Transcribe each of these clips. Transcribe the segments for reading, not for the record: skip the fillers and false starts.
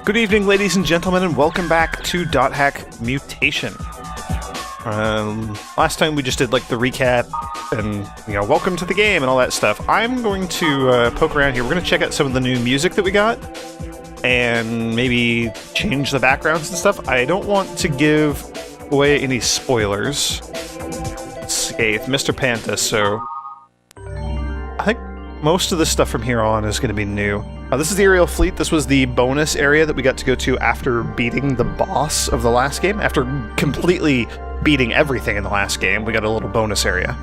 Good evening, ladies and gentlemen, and welcome back to .hack Mutation. Last time we just did like the recap and, welcome to the game and all that stuff. I'm going to poke around here. We're going to check out some of the new music that we got and maybe change the backgrounds and stuff. I don't want to give away any spoilers. Scathe, Mr. Panta, so I think most of the stuff from here on is going to be new. This is the aerial fleet. This was the bonus area that we got to go to after beating the boss of the last game. After completely beating everything in the last game, we got a little bonus area.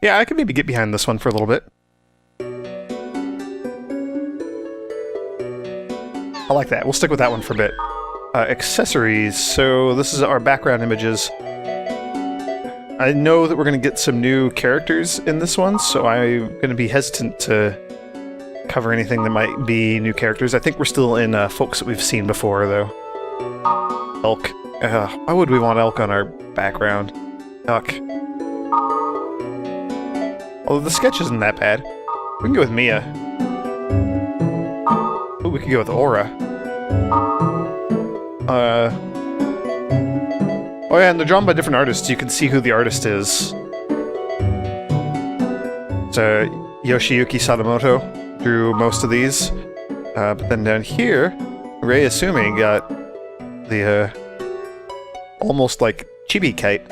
Yeah, I can maybe get behind this one for a little bit. I like that. We'll stick with that one for a bit. Accessories. So this is our background images. I know that we're going to get some new characters in this one, so I'm going to be hesitant to cover anything that might be new characters. I think we're still in folks that we've seen before, though. Elk. Why would we want Elk on our background? Duck. Although the sketch isn't that bad. We can go with Mia. Ooh, we could go with Aura. Oh yeah, and they're drawn by different artists. You can see who the artist is. So Yoshiyuki Sadamoto drew most of these. But then down here, Rei Asumi got the almost like chibi kite.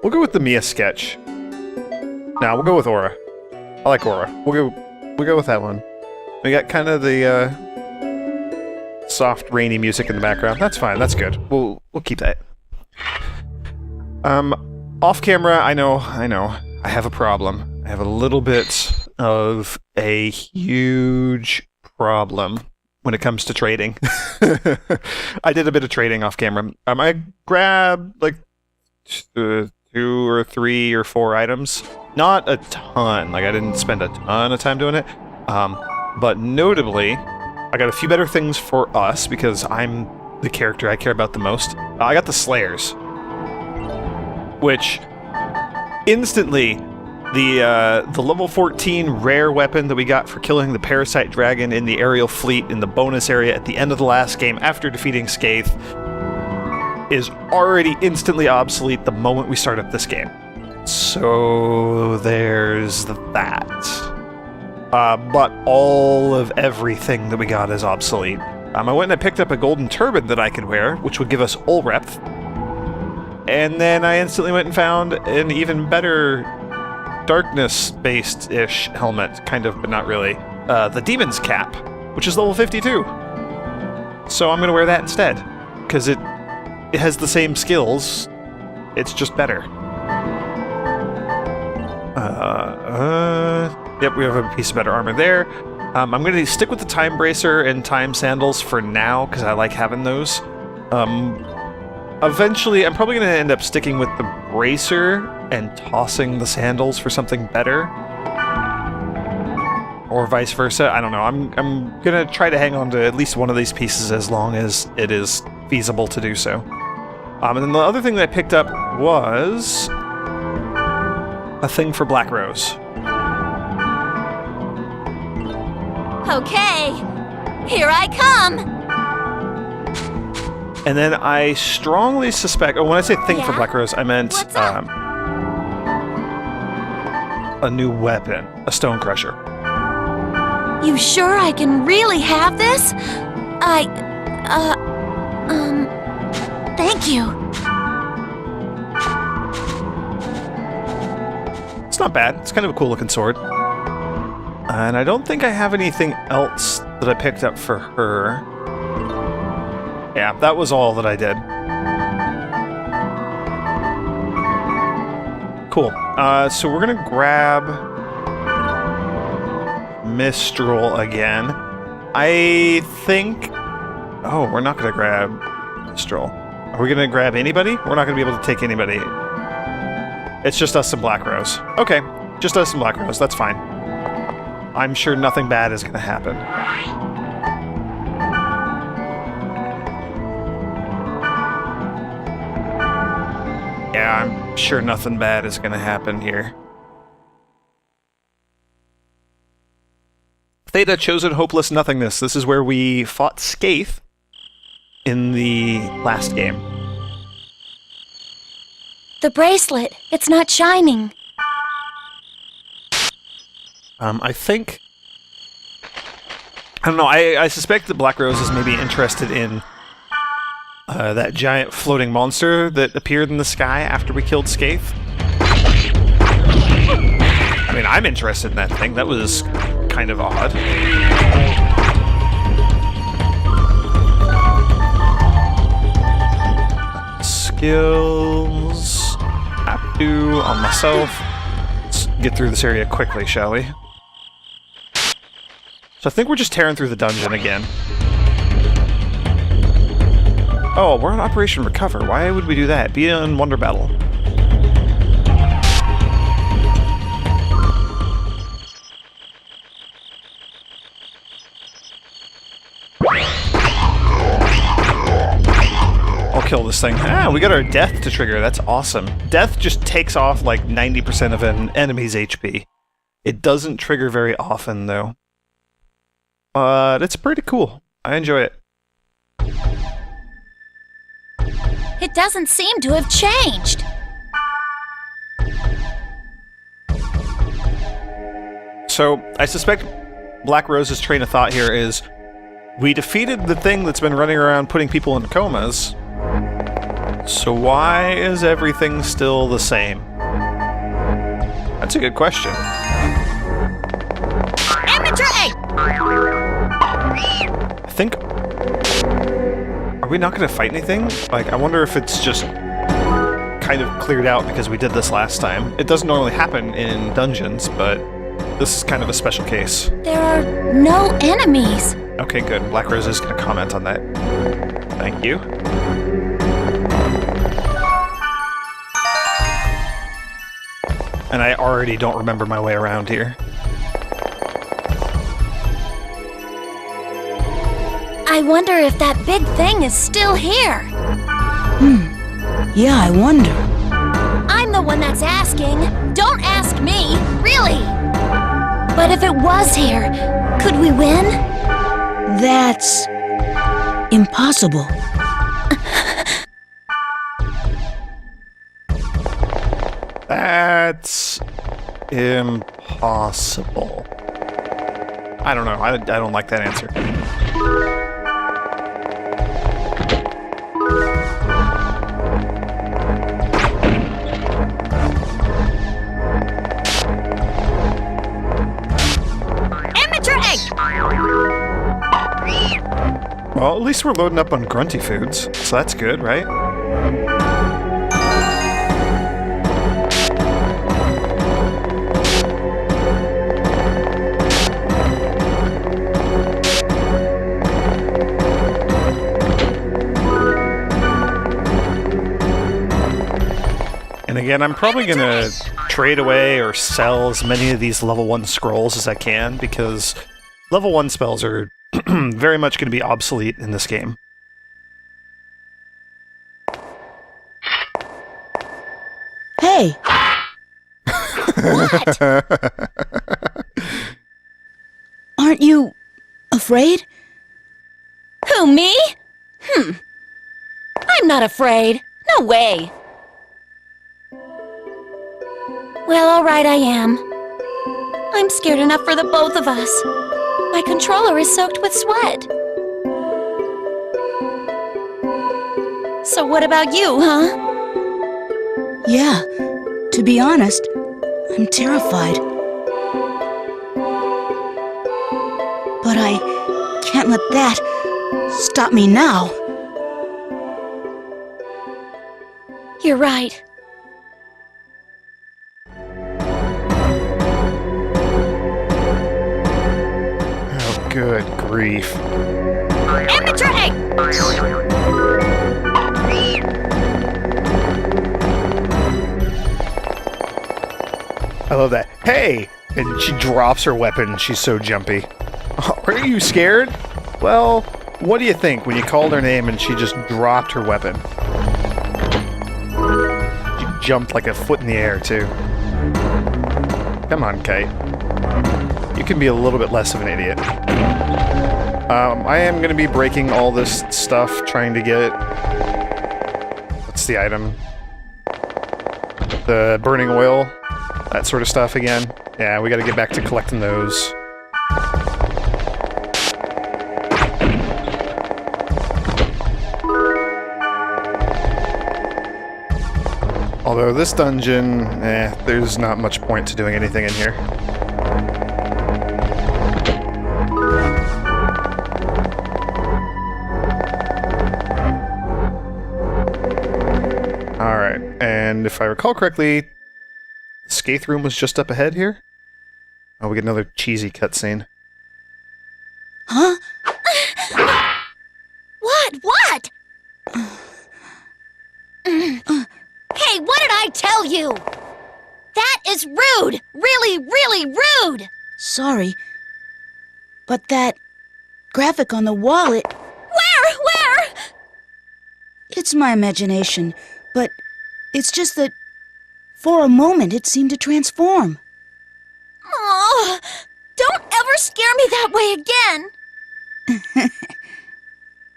We'll go with the Mia sketch. Nah, we'll go with Aura. I like Aura. We'll go with that one. We got kind of the soft, rainy music in the background. That's fine. That's good. We'll keep that. Off camera, I know. I have a problem. I have a little bit of a huge problem when it comes to trading. I did a bit of trading off camera. I grabbed like 2 or 3 or 4 items. Not a ton. Like, I didn't spend a ton of time doing it. But notably, I got a few better things for us because I'm the character I care about the most. I got the Slayers, which instantly the level 14 rare weapon that we got for killing the Parasite Dragon in the aerial fleet in the bonus area at the end of the last game after defeating Scathe is already instantly obsolete the moment we start up this game. So there's that. But all of everything that we got is obsolete. I went and I picked up a golden turban that I could wear, which would give us Olrepth. And then I instantly went and found an even better darkness-based-ish helmet, kind of, but not really. The Demon's Cap, which is level 52. So I'm going to wear that instead, because it has the same skills, it's just better. Yep, we have a piece of better armor there. I'm going to stick with the Time Bracer and Time Sandals for now, because I like having those. Eventually, I'm probably going to end up sticking with the Bracer and tossing the Sandals for something better. Or vice versa, I don't know. I'm going to try to hang on to at least one of these pieces as long as it is feasible to do so. And then the other thing that I picked up was a thing for BlackRose. Okay, here I come! And then I strongly suspect... Oh, when I say thing for BlackRose, I meant a new weapon, a Stone Crusher. You sure I can really have this? Thank you. It's not bad. It's kind of a cool looking sword. And I don't think I have anything else that I picked up for her. Yeah, that was all that I did. Cool. So we're gonna grab Mistral again. I think... Oh, we're not gonna grab Mistral. Are we gonna grab anybody? We're not gonna be able to take anybody. It's just us and BlackRose. Okay, just us and BlackRose. That's fine. I'm sure nothing bad is gonna happen. Yeah, I'm sure nothing bad is gonna happen here. Theta, Chosen Hopeless Nothingness. This is where we fought Skaith in the last game. The bracelet, it's not shining. I think... I don't know, I suspect that BlackRose is maybe interested in that giant floating monster that appeared in the sky after we killed Skaith. I mean, I'm interested in that thing. That was kind of odd. Skills... Aptu on myself. Let's get through this area quickly, shall we? So I think we're just tearing through the dungeon again. Oh, we're on Operation Recover. Why would we do that? Be in Wonder Battle. I'll kill this thing. Ah, we got our death to trigger. That's awesome. Death just takes off like 90% of an enemy's HP. It doesn't trigger very often, though. But it's pretty cool. I enjoy it. It doesn't seem to have changed. So, I suspect BlackRose's train of thought here is, we defeated the thing that's been running around putting people in comas, so why is everything still the same? That's a good question. I think... Are we not going to fight anything? Like, I wonder if it's just kind of cleared out because we did this last time. It doesn't normally happen in dungeons, but this is kind of a special case. There are no enemies. Okay, good. BlackRose is going to comment on that. Thank you. And I already don't remember my way around here. I wonder if that big thing is still here. Yeah, I wonder. I'm the one that's asking. Don't ask me, really. But if it was here, could we win? That's... impossible. That's... impossible. I don't know. I don't like that answer. Well, at least we're loading up on grunty foods, so that's good, right? And again, I'm probably gonna trade away or sell as many of these level 1 scrolls as I can, because level 1 spells are very much going to be obsolete in this game. Hey! What? Aren't you... afraid? Who, me? I'm not afraid. No way. Well, all right, I am. I'm scared enough for the both of us. My controller is soaked with sweat. So what about you, huh? Yeah, to be honest, I'm terrified. But I can't let that stop me now. You're right. Good grief. Infantry! I love that. Hey! And she drops her weapon. She's so jumpy. Are you scared? Well, what do you think when you called her name and she just dropped her weapon? She jumped like a foot in the air, too. Come on, Kite. You can be a little bit less of an idiot. I am going to be breaking all this stuff, trying to get... What's the item? The burning oil. That sort of stuff again. Yeah, we got to get back to collecting those. Although this dungeon, there's not much point to doing anything in here. Alright, and if I recall correctly, the Skaith room was just up ahead here? Oh, we get another cheesy cutscene. Huh? What? Hey, what did I tell you? That is rude! Really, really rude! Sorry. But that graphic on the wall, Where? it's my imagination. But it's just that for a moment it seemed to transform. Oh, don't ever scare me that way again!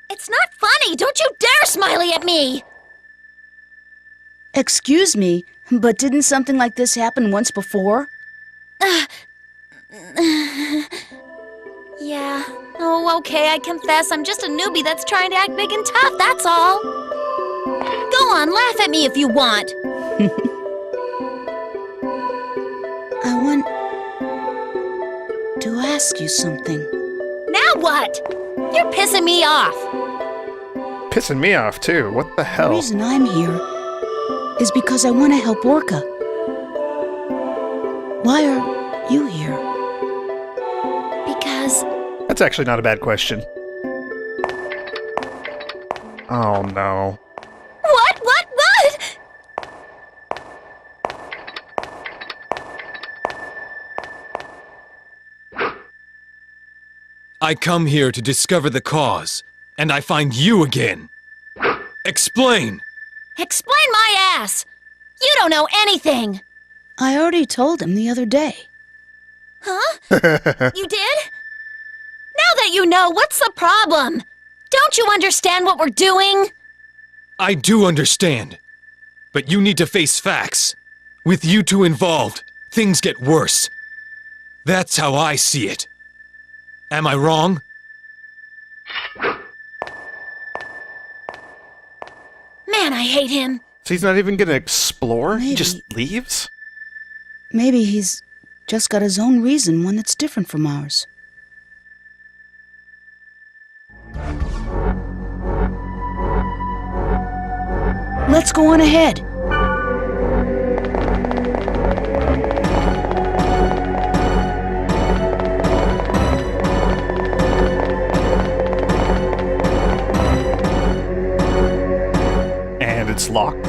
It's not funny! Don't you dare smiley at me! Excuse me, but didn't something like this happen once before? Yeah. Oh, okay, I confess. I'm just a newbie that's trying to act big and tough, that's all. Go on, laugh at me if you want. I want to ask you something. Now what? You're pissing me off. Pissing me off, too. What the The hell? reason I'm here is because I want to help Orca. Why are you here? Because... That's actually not a bad question. Oh, no. What? I come here to discover the cause, and I find you again. Explain! Explain my ass! You don't know anything! I already told him the other day. Huh? You did? Now that you know, what's the problem? Don't you understand what we're doing? I do understand. But you need to face facts. With you two involved, things get worse. That's how I see it. Am I wrong? Man, I hate him. So he's not even gonna explore? He Maybe. just leaves? Maybe he's just got his own reason, one that's different from ours. Let's go on ahead. And it's locked?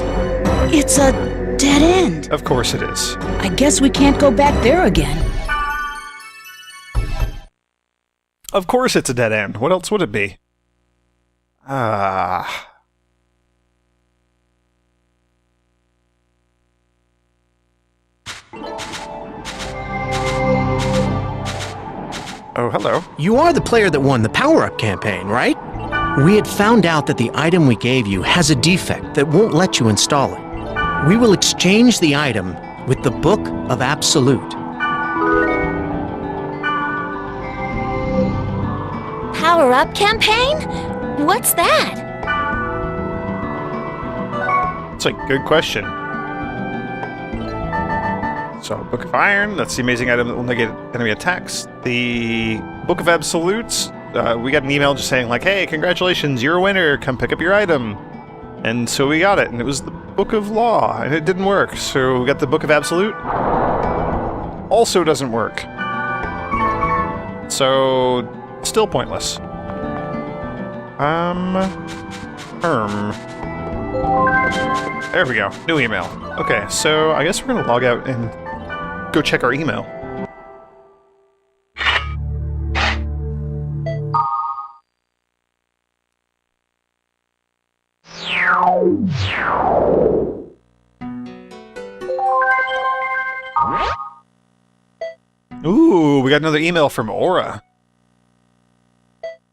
It's a dead end. Of course it is. I guess we can't go back there again. Of course it's a dead end. What else would it be? Ah... Oh, hello. You are the player that won the power-up campaign, right? We had found out that the item we gave you has a defect that won't let you install it. We will exchange the item with the Book of Absolute. Power-up campaign? What's that? It's a good question. So, Book of Iron, that's the amazing item that will negate enemy attacks. The Book of Absolutes, we got an email just saying like, hey, congratulations, you're a winner, come pick up your item. And so we got it, and it was the Book of Law, and it didn't work. So we got the Book of Absolute. Also doesn't work. So, still pointless. There we go, new email. Okay, so I guess we're gonna log out and go check our email. Ooh, we got another email from Aura.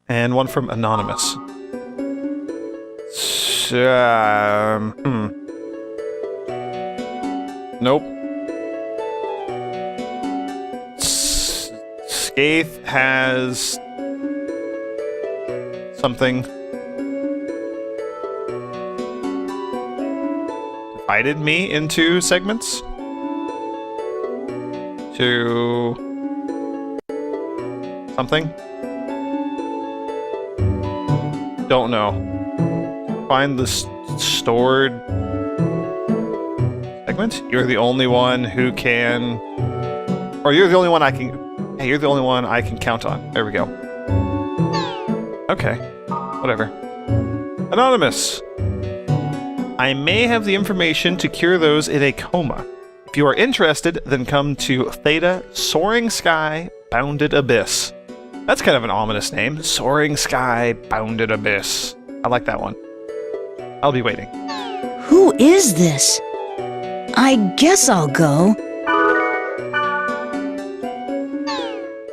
And one from Anonymous. Nope. Skaith has something. Divided me into segments. To something. Don't know. Find the stored segment. You're the only one who can, or you're the only one I can. Hey, you're the only one I can count on. There we go. Okay, whatever. Anonymous. I may have the information to cure those in a coma. If you are interested, then come to Theta Soaring Sky Bounded Abyss. That's kind of an ominous name. Soaring Sky Bounded Abyss. I like that one. I'll be waiting. Who is this? I guess I'll go.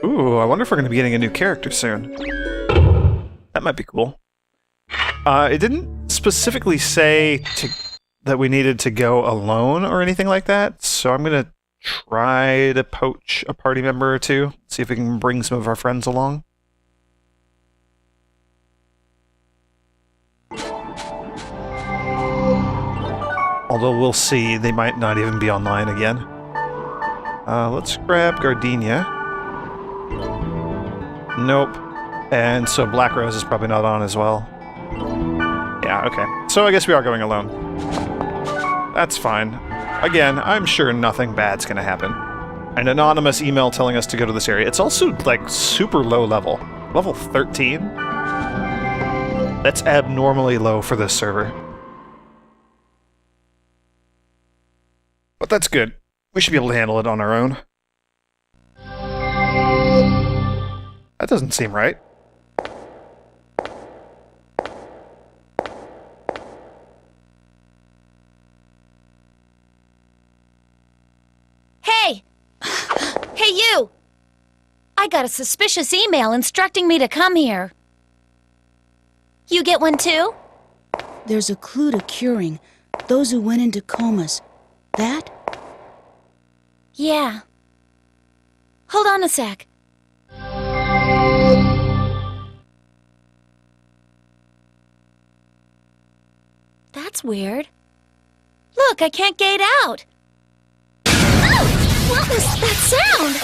Ooh, I wonder if we're going to be getting a new character soon. That might be cool. It didn't specifically say that we needed to go alone or anything like that, so I'm going to try to poach a party member or two, see if we can bring some of our friends along. Although we'll see, they might not even be online again. Let's grab Gardenia. Nope. And so BlackRose is probably not on as well. Yeah, okay. So I guess we are going alone. That's fine. Again, I'm sure nothing bad's gonna happen. An anonymous email telling us to go to this area. It's also, like, super low level. Level 13? That's abnormally low for this server. But that's good. We should be able to handle it on our own. That doesn't seem right. Hey! Hey, you! I got a suspicious email instructing me to come here. You get one too? There's a clue to curing those who went into comas. That? Yeah. Hold on a sec. That's weird. Look, I can't gate out. Oh! What was that sound?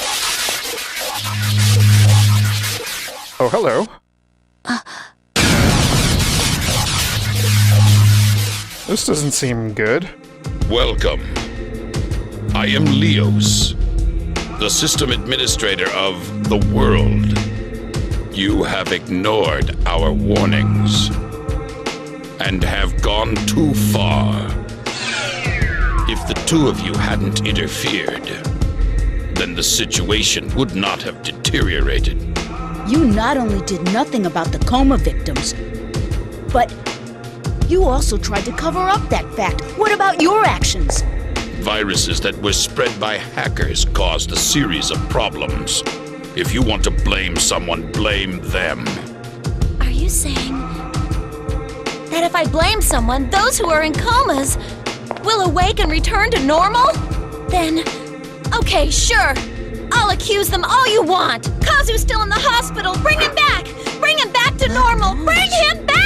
Oh, hello. This doesn't seem good. Welcome. I am Leos, the system administrator of the world. You have ignored our warnings and have gone too far. If the two of you hadn't interfered, then the situation would not have deteriorated. You not only did nothing about the coma victims, but you also tried to cover up that fact. What about your actions? Viruses that were spread by hackers caused a series of problems. If you want to blame someone, blame them. Are you saying that if I blame someone, those who are in comas will awake and return to normal? Then, okay, sure. I'll accuse them all you want. Kazu's still in the hospital. Bring him back! Bring him back to normal! Bring him back!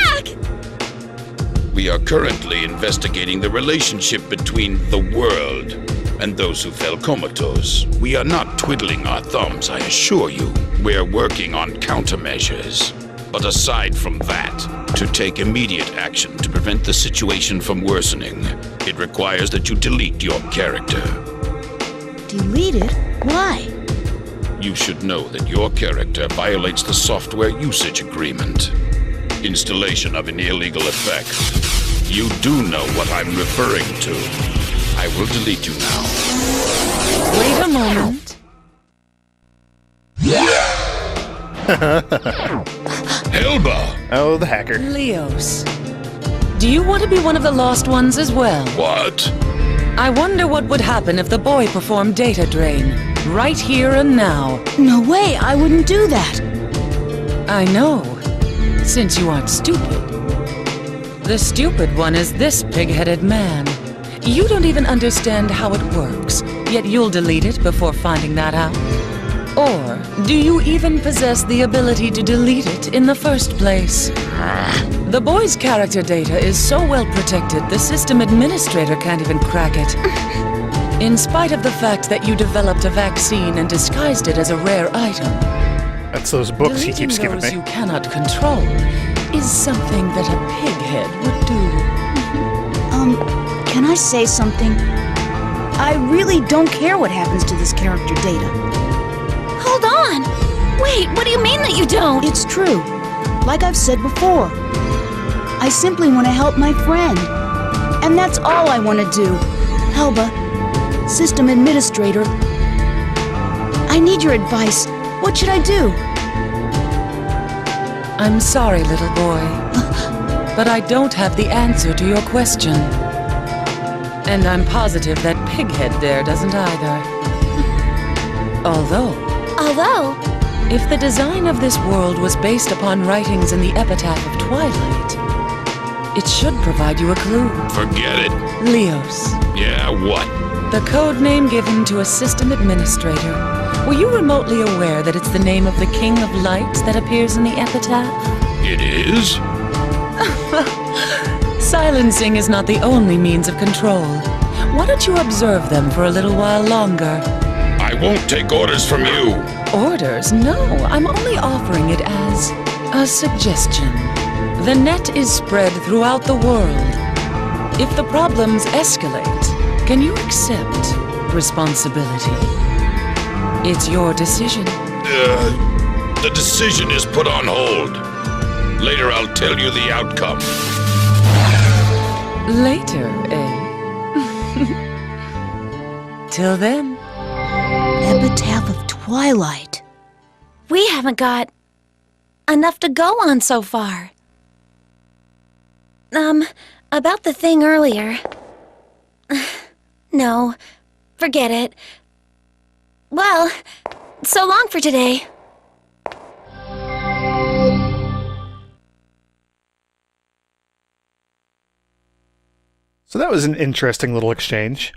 We are currently investigating the relationship between the world and those who fell comatose. We are not twiddling our thumbs, I assure you. We're working on countermeasures. But aside from that, to take immediate action to prevent the situation from worsening, it requires that you delete your character. Delete it? Why? You should know that your character violates the software usage agreement. Installation of an illegal effect. You do know what I'm referring to. I will delete you now. Wait a moment. Helba! Oh, the hacker. Leos. Do you want to be one of the lost ones as well? What? I wonder what would happen if the boy performed data drain. right here and now. No way, I wouldn't do that. I know, since you aren't stupid. The stupid one is this pig-headed man. You don't even understand how it works, yet you'll delete it before finding that out. Or do you even possess the ability to delete it in the first place? The boy's character data is so well protected, the system administrator can't even crack it. In spite of the fact that you developed a vaccine and disguised it as a rare item, That's those books he deleting keeps giving those me. you cannot control is something that a pighead would do. Can I say something? I really don't care what happens to this character data. Hold on! Wait, what do you mean that you don't? It's true. Like I've said before. I simply want to help my friend. And that's all I want to do. Helba, System Administrator, I need your advice. What should I do? I'm sorry, little boy, but I don't have the answer to your question. And I'm positive that pighead there doesn't either. Although, if the design of this world was based upon writings in the Epitaph of Twilight, it should provide you a clue. Forget it. Leos, Yeah, what? the code name given to a system administrator. Were you remotely aware that it's the name of the King of Light that appears in the Epitaph? It is? Silencing is not the only means of control. Why don't you observe them for a little while longer? I won't take orders from you. Orders? No, I'm only offering it as a suggestion. The net is spread throughout the world. If the problems escalate, can you accept responsibility? It's your decision. The decision is put on hold. Later I'll tell you the outcome. Later, eh? Till then. Epitaph of Twilight. We haven't got enough to go on so far. About the thing earlier. No, forget it. Well, so long for today. So that was an interesting little exchange.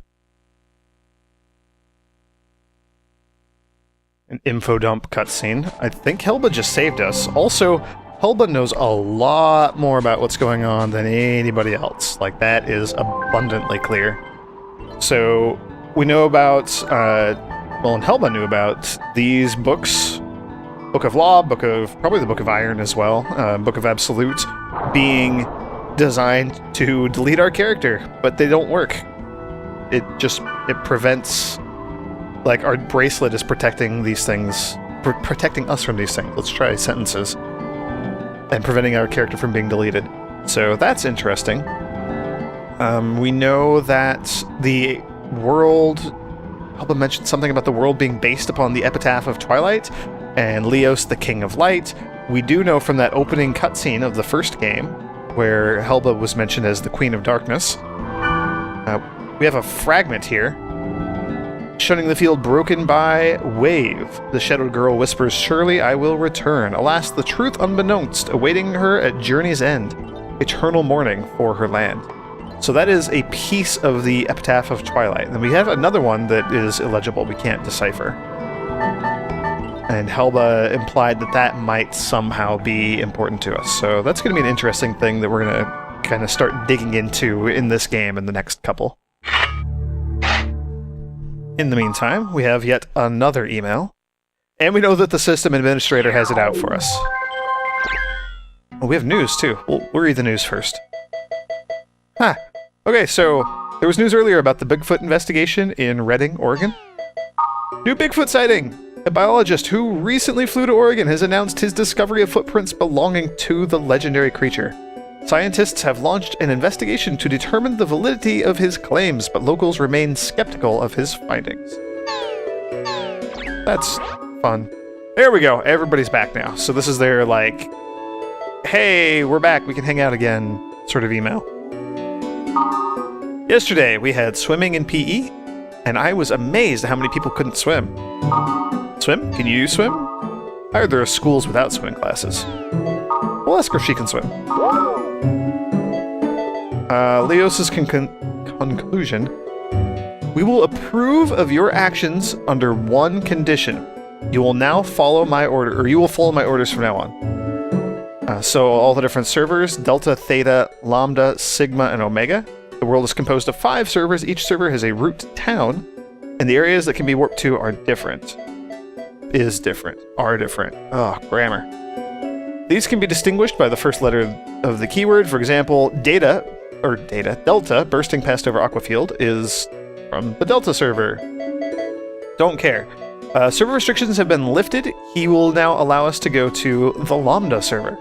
An info dump cutscene. I think Helba just saved us. Also, Helba knows a lot more about what's going on than anybody else. Like, that is abundantly clear. So, we know about, and Helba knew about these books. Book of Law, probably the Book of Iron as well, Book of Absolute, being designed to delete our character, but they don't work. It prevents, like, our bracelet is protecting these things, protecting us from these things. Let's try sentences. And preventing our character from being deleted. So that's interesting. We know that the world, Helba mentioned something about the world being based upon the Epitaph of Twilight, and Leos, the King of Light. We do know from that opening cutscene of the first game, where Helba was mentioned as the Queen of Darkness. We have a fragment here, showing the field broken by Wave. The Shadowed Girl whispers, "Surely I will return. Alas, the truth unbeknownst, awaiting her at journey's end. Eternal mourning for her land." So that is a piece of the Epitaph of Twilight. And we have another one that is illegible, we can't decipher. And Helba implied that that might somehow be important to us. So that's going to be an interesting thing that we're going to kind of start digging into in this game in the next couple. In the meantime, we have yet another email. And we know that the system administrator has it out for us. Well, we have news, too. We'll read the news first. Okay, so there was news earlier about the Bigfoot investigation in Redding, Oregon. New Bigfoot sighting! A biologist who recently flew to Oregon has announced his discovery of footprints belonging to the legendary creature. Scientists have launched an investigation to determine the validity of his claims, but locals remain skeptical of his findings. That's fun. There we go, everybody's back now. So this is their, like, hey, we're back, we can hang out again, sort of email. Yesterday, we had swimming in PE. and I was amazed at how many people couldn't swim. Swim? Can you swim? I heard there are schools without swimming classes. We'll ask her if she can swim. Leos's conclusion. We will approve of your actions under one condition. You will now follow my order, or you will follow my orders from now on. So all the different servers, Delta, Theta, Lambda, Sigma, and Omega. The world is composed of 5 servers. Each server has a root town, and the areas that can be warped to are different. Is different. Are different. Oh, grammar. These can be distinguished by the first letter of the keyword. For example, Delta, bursting past over Aquafield, is from the Delta server. Don't care. Server restrictions have been lifted. He will now allow us to go to the Lambda server,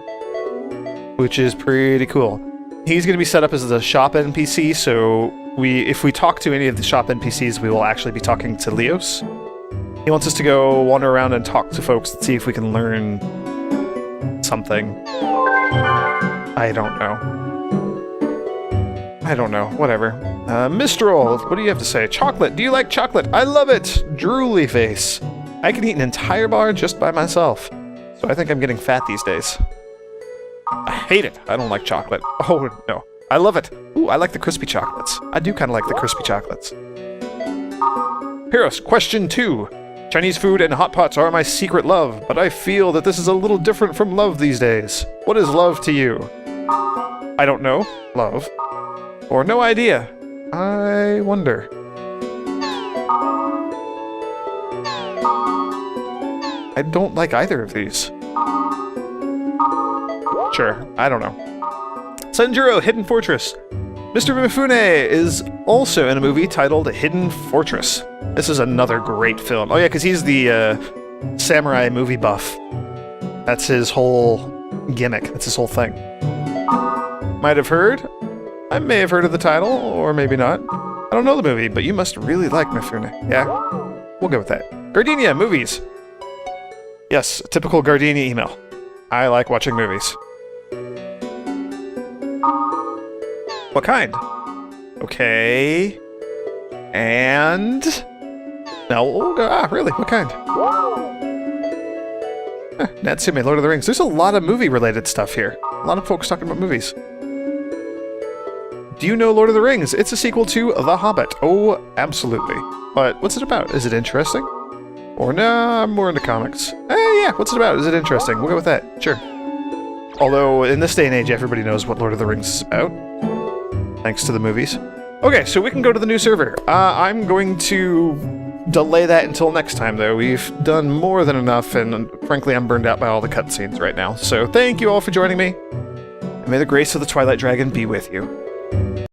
which is pretty cool. He's going to be set up as the shop NPC, so if we talk to any of the shop NPCs, we will actually be talking to Leos. He wants us to go wander around and talk to folks and see if we can learn something. I don't know. Whatever. Mistral, what do you have to say? Chocolate. Do you like chocolate? I love it. Drooly face. I can eat an entire bar just by myself. So I think I'm getting fat these days. I hate it. I don't like chocolate. Oh, no. I love it. Ooh, I like the crispy chocolates. I do kind of like the crispy chocolates. Pyros, question 2. Chinese food and hot pots are my secret love, but I feel that this is a little different from love these days. What is love to you? I don't know. Love. Or no idea. I wonder. I don't like either of these. Sure, I don't know. Sanjuro, Hidden Fortress. Mr. Mifune is also in a movie titled Hidden Fortress. This is another great film. Oh yeah, because he's the samurai movie buff. That's his whole gimmick. That's his whole thing. Might have heard. I may have heard of the title, or maybe not. I don't know the movie, but you must really like Mifune. Yeah? We'll go with that. Gardenia, movies. Yes, a typical Gardenia email. I like watching movies. What kind? Okay. And... No, we'll go... really? What kind? Natsume, Lord of the Rings. There's a lot of movie-related stuff here. A lot of folks talking about movies. Do you know Lord of the Rings? It's a sequel to The Hobbit. Oh, absolutely. But what's it about? Is it interesting? Or no, I'm more into comics. Yeah, what's it about? Is it interesting? We'll go with that. Sure. Although, in this day and age, everybody knows what Lord of the Rings is about. Thanks to the movies. Okay, so we can go to the new server. I'm going to delay that until next time, though. We've done more than enough, and frankly, I'm burned out by all the cutscenes right now. So thank you all for joining me, and may the grace of the Twilight Dragon be with you.